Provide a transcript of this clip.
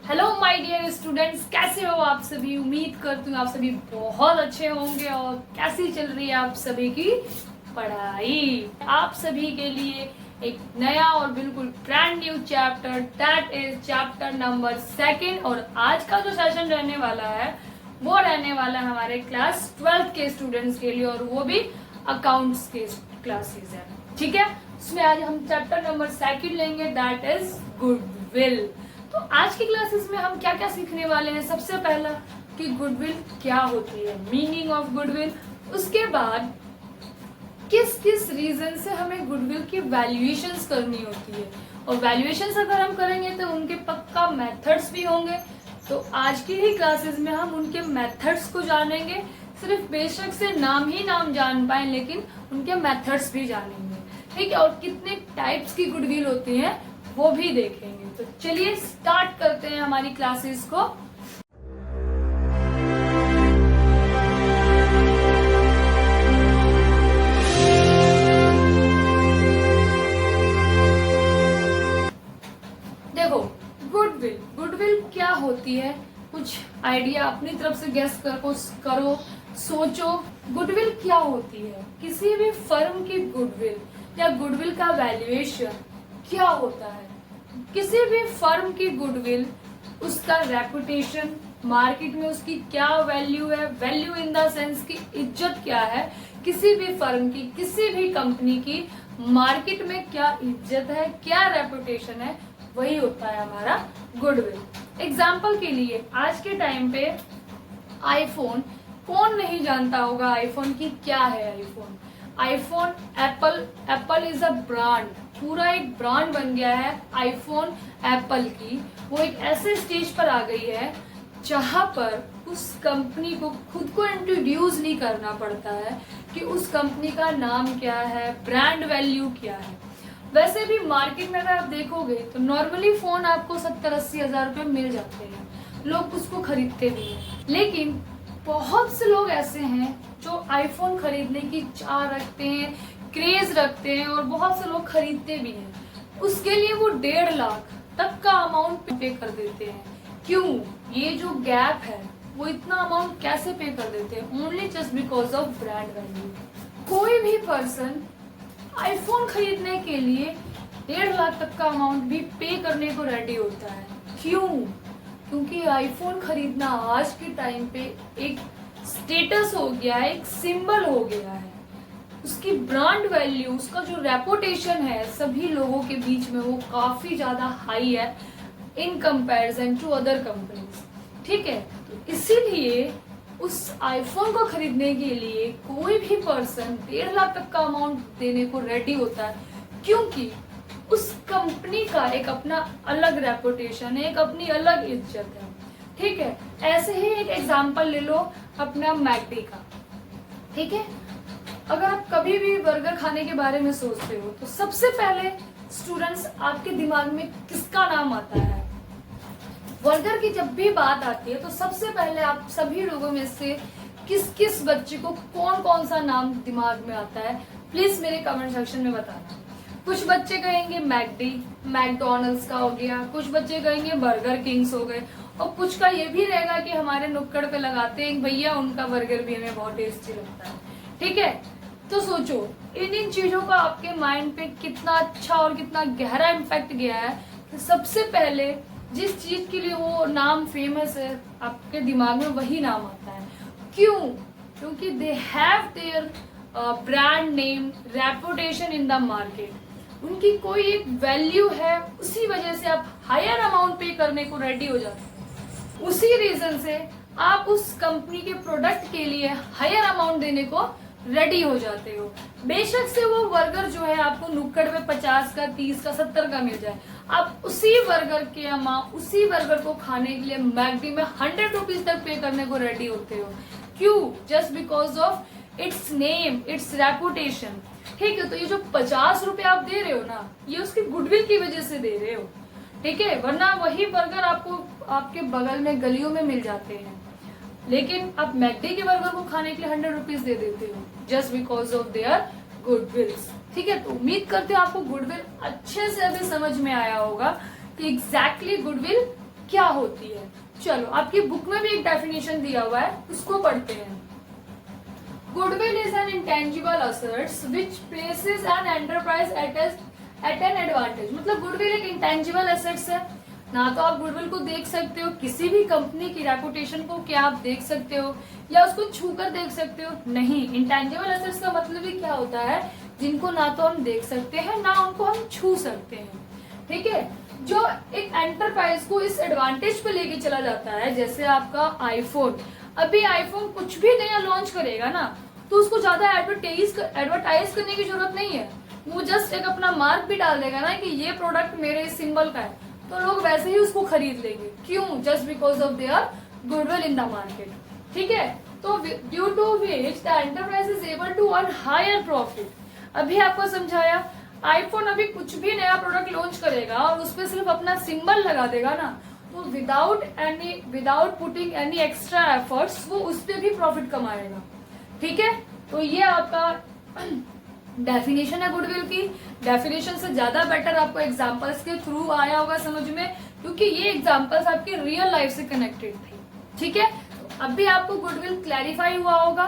Hello my dear students, कैसे हो आप सभी। उम्मीद करती हूँ आप सभी बहुत अच्छे होंगे। और कैसी चल रही है आप सभी की पढ़ाई। आप सभी के लिए एक नया और बिल्कुल brand new chapter, that is chapter number 2। और आज का जो सेशन रहने वाला है वो रहने वाला है हमारे क्लास 12th के स्टूडेंट्स के लिए, और वो भी अकाउंट्स के क्लासेस है। ठीक है, उसमें आज हम चैप्टर नंबर 2 लेंगे, दैट इज गुडविल। तो आज की क्लासेस में हम क्या क्या सीखने वाले हैं। सबसे पहला कि गुडविल क्या होती है, मीनिंग ऑफ गुडविल। उसके बाद किस किस रीजन से हमें गुडविल की वैल्यूएशंस करनी होती है, और वैल्यूएशंस अगर हम करेंगे तो उनके पक्का मेथड्स भी होंगे। तो आज की ही क्लासेस में हम उनके मेथड्स को जानेंगे। सिर्फ बेशक से नाम ही नाम जान पाए, लेकिन उनके मेथड्स भी जानेंगे। ठीक है, और कितने टाइप्स की गुडविल होती है वो भी देखेंगे। तो चलिए स्टार्ट करते हैं हमारी क्लासेस को। देखो, गुडविल क्या होती है, कुछ आइडिया अपनी तरफ से गेस करो, सोचो। गुडविल क्या होती है, किसी भी फर्म की गुडविल या गुडविल का वैल्यूएशन क्या होता है। किसी भी फर्म की गुडविल, उसका रेपुटेशन, मार्केट में उसकी क्या वैल्यू है, वैल्यू इन द सेंस की इज्जत क्या है। किसी भी फर्म की, किसी भी कंपनी की मार्केट में क्या इज्जत है, क्या रेपुटेशन है, वही होता है हमारा गुडविल। एग्जाम्पल के लिए आज के टाइम पे आईफोन, कौन नहीं जानता होगा आईफोन की क्या है। IPhone Apple is a brand, पूरा एक ब्रांड बन गया है आईफोन एप्पल की। वो एक ऐसे स्टेज पर आ गई है जहां पर उस कंपनी को खुद को इंट्रोड्यूस नहीं करना पड़ता है कि उस कंपनी का नाम क्या है, ब्रांड वैल्यू क्या है। वैसे भी मार्केट में अगर आप देखोगे तो नॉर्मली फोन आपको 70-80 हजार रुपये मिल जाते हैं, लोग उसको खरीदते भी हैं। लेकिन बहुत से लोग ऐसे हैं जो आईफोन खरीदने की चाह रखते हैं, क्रेज रखते हैं, और बहुत से लोग खरीदते भी हैं। उसके लिए वो 1.5 लाख तक का अमाउंट पे कर देते हैं। क्यों? ये जो गैप है वो इतना अमाउंट कैसे पे कर देते हैं? Only just because of brand value. कोई भी पर्सन आईफोन खरीदने के लिए 1.5 लाख तक का अमाउंट भी पे करने को रेडी होता है। क्यों? क्योंकि आईफोन खरीदना आज के टाइम पे एक स्टेटस हो गया है, एक सिंबल हो गया है। उसकी ब्रांड वैल्यू, उसका जो रेपुटेशन है सभी लोगों के बीच में, वो काफी ज्यादा हाई है in comparison to other companies. ठीक है, तो इसीलिए उस आईफोन को खरीदने के लिए कोई भी पर्सन 1.5 लाख तक का अमाउंट देने को रेडी होता है, क्योंकि उस कंपनी का एक अपना अलग रेपुटेशन है, एक अपनी अलग इज्जत है। ठीक है, ऐसे ही एक एग्जांपल ले लो अपना मैकडी का। ठीक है, अगर आप कभी भी बर्गर खाने के बारे में सोचते हो तो सबसे पहले स्टूडेंट्स आपके दिमाग में किसका नाम आता है? बर्गर की जब भी बात आती है तो सबसे पहले आप सभी लोगों में से किस किस बच्चे को कौन कौन सा नाम दिमाग में आता है, प्लीज मेरे कमेंट सेक्शन में बताना। कुछ बच्चे कहेंगे मैकडी, मैकडोनल्ड्स का हो गया, कुछ बच्चे कहेंगे बर्गर किंग्स हो गए, और कुछ का ये भी रहेगा कि हमारे नुक्कड़ पे लगाते हैं भैया, उनका बर्गर भी हमें बहुत टेस्टी लगता है। ठीक है, तो सोचो इन चीजों का आपके माइंड पे कितना अच्छा और कितना गहरा इम्पैक्ट गया है कि सबसे पहले जिस चीज के लिए वो नाम फेमस है आपके दिमाग में वही नाम आता है। क्यों? क्योंकि they have their brand name, reputation in the market. उनकी कोई एक वैल्यू है, उसी वजह से आप हायर अमाउंट पे करने को रेडी हो जाते हैं। उसी रीजन से आप उस कंपनी के प्रोडक्ट के लिए हायर अमाउंट देने को रेडी हो जाते हो। बेशक से वो बर्गर जो है आपको नुक्कड़ पे 50 का, 30 का, 70 का मिल जाए, आप उसी बर्गर को खाने के लिए मैकडी में 100 रुपीज तक पे करने को रेडी होते हो। क्यों? Just because of its name, it's reputation. ठीक है, तो ये जो 50 रुपए आप दे रहे हो ना, ये उसकी गुडविल की वजह से दे रहे हो। ठीक है, वरना वही बर्गर आपको आपके बगल में गलियों में मिल जाते हैं, लेकिन आप मैकडी के बर्गर को खाने के लिए 100 रुपीज दे देते हो जस्ट बिकॉज ऑफ देयर गुडविल्स। ठीक है, तो उम्मीद करते हैं आपको गुडविल अच्छे से अभी समझ में आया होगा कि एग्जैक्टली गुडविल क्या होती है। चलो आपकी बुक में भी एक डेफिनेशन दिया हुआ है, उसको पढ़ते हैं। Goodwill is an intangible assets which places an enterprise at an advantage. मतलब गुडविल एक इंटेंजिबल एसेट्स है, ना तो आप गुडविल को देख सकते हो, किसी भी कंपनी की रेपुटेशन को क्या आप देख सकते हो या उसको छूकर देख सकते हो, नहीं। इंटेंजिबल एसेट्स का मतलब ही क्या होता है, जिनको ना तो हम देख सकते हैं ना उनको हम छू सकते हैं, ठीक है। जो एक एंटरप्राइज को इस एडवांटेज पे लेके चला जाता है, जैसे आपका आईफोन, अभी आईफोन कुछ भी नया लॉन्च करेगा ना तो उसको ज्यादा एडवर्टाइज करने की जरूरत नहीं है, वो जस्ट एक अपना मार्क भी डाल देगा ना कि ये प्रोडक्ट मेरे सिंबल का है, तो लोग वैसे ही उसको खरीद लेंगे। क्यों? Just because of their goodwill in the market, ठीक है। तो due to which the enterprise is able to earn higher profit. अभी आपको समझाया, आईफोन अभी कुछ भी नया प्रोडक्ट लॉन्च करेगा और उस पर सिर्फ अपना सिंबल लगा देगा ना, तो without putting any extra efforts वो उस पर भी प्रॉफिट कमाएगा, ठीक है। तो ये आपका डेफिनेशन है गुडविल की। डेफिनेशन से ज्यादा बेटर आपको एग्जांपल्स के थ्रू आया होगा समझ में, क्योंकि ये एग्जांपल्स आपकी रियल लाइफ से कनेक्टेड थे, ठीक है। तो अब भी आपको गुडविल क्लैरिफाई हुआ होगा।